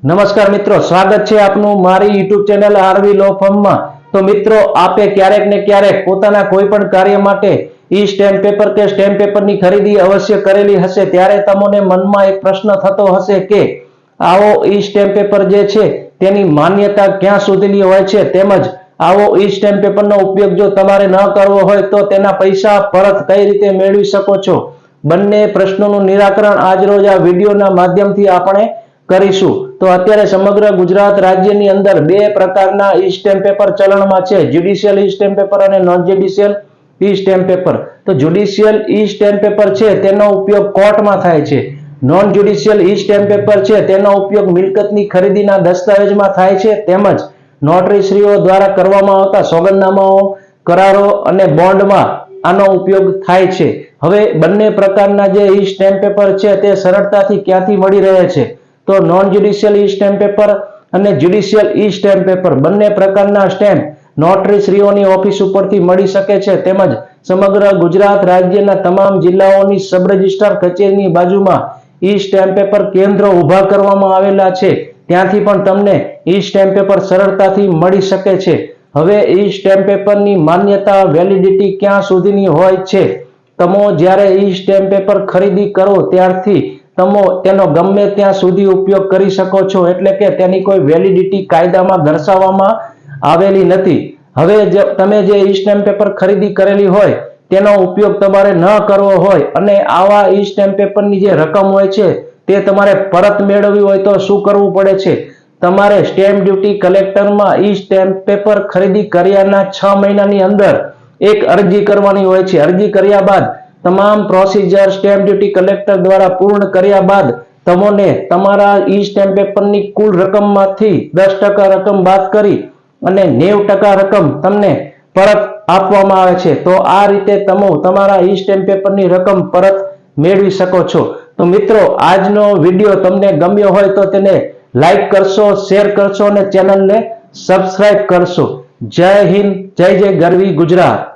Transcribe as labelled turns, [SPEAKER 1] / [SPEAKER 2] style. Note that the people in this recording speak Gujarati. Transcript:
[SPEAKER 1] નમસ્કાર મિત્રો, સ્વાગત છે આપનું મારી યુટ્યુબ ચેનલ આરવી લો ફર્મમાં। તો મિત્રો, આપે ક્યારેક ને ક્યારેક પોતાના કોઈ પણ કાર્ય માટે ઈ સ્ટેમ્પ પેપર કે સ્ટેમ્પ પેપરની ખરીદી અવશ્ય કરેલી હશે। ત્યારે તમને મનમાં એક પ્રશ્ન થતો હશે કે આવો ઈ સ્ટેમ્પ પેપર જે છે તેની માન્યતા ક્યાં સુધીની હોય છે, તેમજ આવો ઈ સ્ટેમ્પ પેપરનો ઉપયોગ જો તમારે ન કરવો હોય તો તેના પૈસા પરત કઈ રીતે મેળવી શકો છો, બંને પ્રશ્નોનું નિરાકરણ આજરોજ આ વિડીયોના માધ્યમથી આપણે કરીશું। તો અત્યારે સમગ્ર ગુજરાત રાજ્યની અંદર બે પ્રકારના ઈ સ્ટેમ્પ પેપર ચલણમાં છે, જ્યુડિશિયલ ઈ સ્ટેમ્પ પેપર અને નોન જ્યુડિશિયલ ઈ સ્ટેમ્પ પેપર। તો જ્યુડિશિયલ ઈ સ્ટેમ્પ પેપર છે તેનો ઉપયોગ કોર્ટમાં થાય છે, નોન જ્યુડિશિયલ ઈ સ્ટેમ્પ પેપર છે તેનો ઉપયોગ મિલકતની ખરીદીના દસ્તાવેજમાં થાય છે, તેમજ નોટરીશ્રીઓ દ્વારા કરવામાં આવતા સોગંદનામાઓ, કરારો અને બોન્ડમાં આનો ઉપયોગ થાય છે। હવે બંને પ્રકારના જે ઈ સ્ટેમ્પ પેપર છે તે સરળતાથી ક્યાંથી મળી રહે છે, તો નોન જ્યુડિશિયલ ઈ સ્ટેમ્પ પેપર અને જ્યુડિશિયલ ઈ સ્ટેમ્પ પેપર બંને પ્રકારના સ્ટેમ્પ નોટરીશ્રીઓની ઓફિસ ઉપરથી મળી શકે છે, તેમજ સમગ્ર ગુજરાત રાજ્યના તમામ જિલ્લાઓની સબ રજિસ્ટ્રાર કચેરીની બાજુમાં ઈ સ્ટેમ્પ પેપર કેન્દ્રો ઊભા કરવામાં આવેલા છે, ત્યાંથી પણ તમને ઈ સ્ટેમ્પ પેપર સરળતાથી મળી શકે છે। હવે ઈ સ્ટેમ્પ પેપરની માન્યતા વેલિડિટી ક્યાં સુધીની હોય છે, તમે જ્યારે ઈ સ્ટેમ્પ પેપર ખરીદી કરો ત્યારથી તમે તેનો ગમે ત્યાં સુધી ઉપયોગ કરી શકો છો, એટલે કે તેની કોઈ વેલિડિટી કાયદામાં દર્શાવવામાં આવેલી નથી। હવે તમે જે ઈ સ્ટેમ્પ પેપર ખરીદી કરેલી હોય તેનો ઉપયોગ તમારે ન કરવો હોય અને આવા ઈ સ્ટેમ્પ પેપરની જે રકમ હોય છે તે તમારે પરત મેળવવી હોય તો શું કરવું પડે છે, તમારે સ્ટેમ્પ ડ્યુટી કલેક્ટરમાં ઈ સ્ટેમ્પ પેપર ખરીદી કર્યાના 6 મહિનાની અંદર એક અરજી કરવાની હોય છે। અરજી કર્યા બાદ તમામ પ્રોસીજર સ્ટેમ્પ ડ્યુટી કલેક્ટર દ્વારા પૂર્ણ કર્યા બાદ તમને તમારા ઈ સ્ટેમ્પ પેપરની કુલ રકમમાંથી 10% રકમ બાદ કરી અને 90% રકમ તમને પરત આપવામાં આવે છે। તો આ રીતે તમે તમારા ઈ સ્ટેમ્પ પેપરની રકમ પરત મેળવી શકો છો। તો મિત્રો, આજનો વિડીયો તમને ગમ્યો હોય તો તેને લાઈક કરશો, શેર કરશો અને ચેનલને સબસ્ક્રાઇબ કરશો। જય હિન્દ, જય જય ગરવી ગુજરાત।